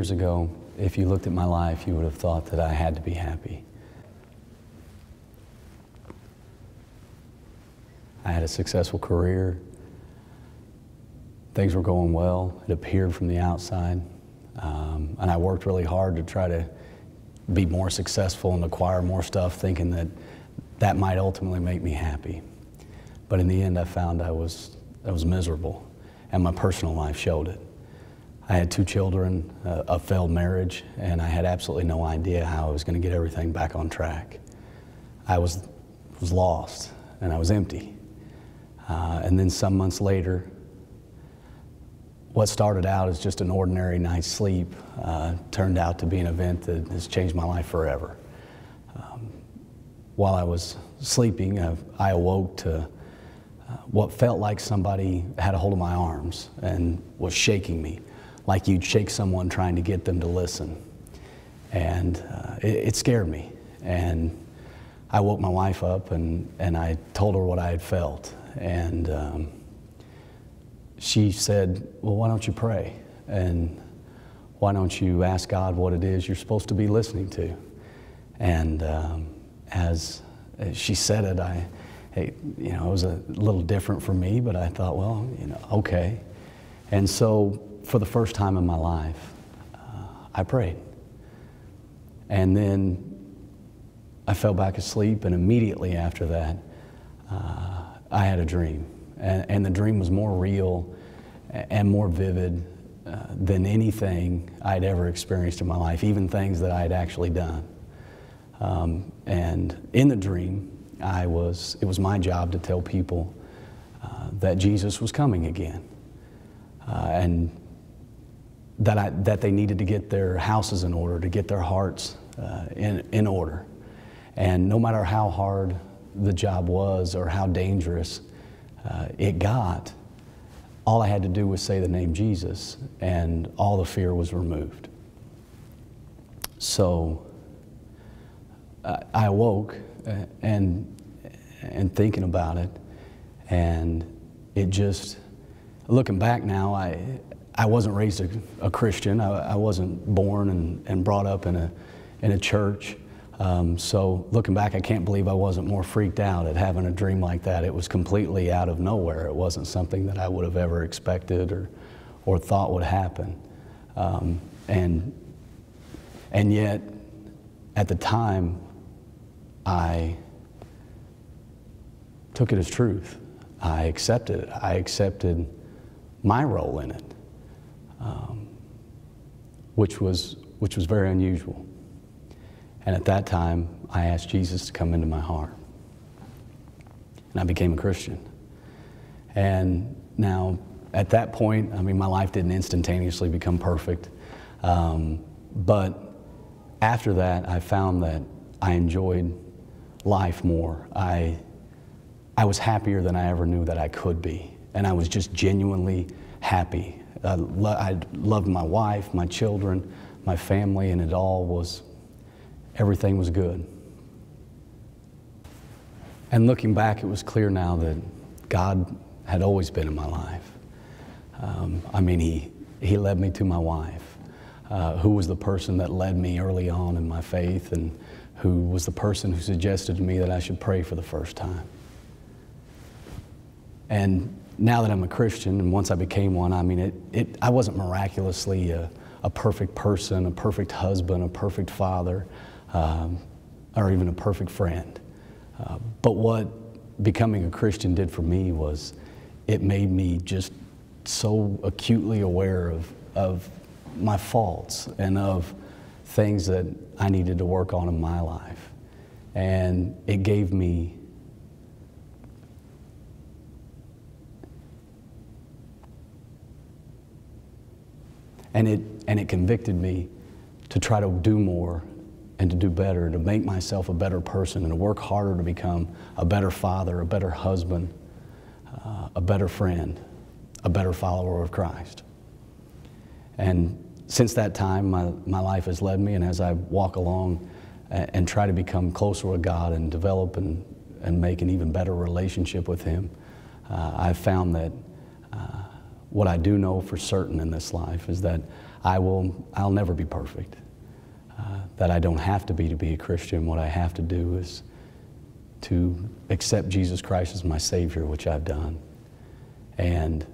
years ago, if you looked at my life, you would have thought that I had to be happy. I had a successful career. Things were going well. It appeared from the outside. And I worked really hard to try to be more successful and acquire more stuff, thinking that that might ultimately make me happy. But in the end, I found I was miserable, and my personal life showed it. I had 2 children, a failed marriage, and I had absolutely no idea how I was going to get everything back on track. I was lost, and I was empty. And then some months later, what started out as just an ordinary night's sleep turned out to be an event that has changed my life forever. While I was sleeping, I awoke to what felt like somebody had a hold of my arms and was shaking me, like you'd shake someone trying to get them to listen. And it scared me. And I woke my wife up and I told her what I had felt. And she said, well, why don't you pray? And why don't you ask God what it is you're supposed to be listening to? And as she said it, it was a little different for me, but I thought, well, okay. And so for the first time in my life, I prayed. And then I fell back asleep, and immediately after that, I had a dream. And the dream was more real and more vivid than anything I'd ever experienced in my life, even things that I had actually done. And in the dream, it was my job to tell people that Jesus was coming again, and that they needed to get their houses in order, to get their hearts in order. And no matter how hard the job was or how dangerous it got, all I had to do was say the name Jesus, and all the fear was removed. So I awoke and thinking about it, and it just, looking back now, I wasn't raised a Christian. I wasn't born and brought up in a church. So looking back, I can't believe I wasn't more freaked out at having a dream like that. It was completely out of nowhere. It wasn't something that I would have ever expected or thought would happen. And yet, at the time, I took it as truth. I accepted it. I accepted my role in it, which was very unusual. And at that time, I asked Jesus to come into my heart. And I became a Christian. And now, at that point, my life didn't instantaneously become perfect. But after that, I found that I enjoyed life more. I was happier than I ever knew that I could be. And I was just genuinely happy. I loved my wife, my children, my family, and everything was good. And looking back, it was clear now that God had always been in my life. He led me to my wife, who was the person that led me early on in my faith, and who was the person who suggested to me that I should pray for the first time. And now that I'm a Christian, and once I became one, I wasn't miraculously a perfect person, a perfect husband, a perfect father, or even a perfect friend. But what becoming a Christian did for me was it made me just so acutely aware of my faults and of things that I needed to work on in my life. And it gave me and it convicted me to try to do more and to do better, to make myself a better person and to work harder to become a better father, a better husband, a better friend, a better follower of Christ. And since that time, my life has led me, and as I walk along and try to become closer with God and develop and make an even better relationship with Him, I've found that what I do know for certain in this life is that I'll never be perfect. That I don't have to be a Christian. What I have to do is to accept Jesus Christ as my Savior, which I've done, and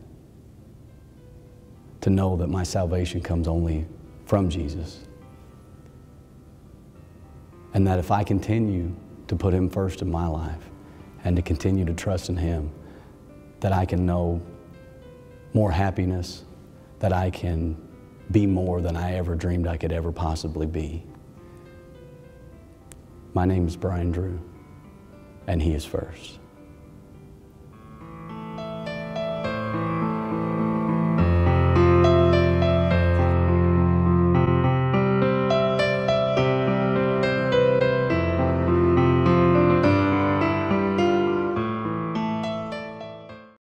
to know that my salvation comes only from Jesus. And that if I continue to put Him first in my life and to continue to trust in Him, that I can know more happiness, that I can be more than I ever dreamed I could ever possibly be. My name is Bryan Drew, and He is first.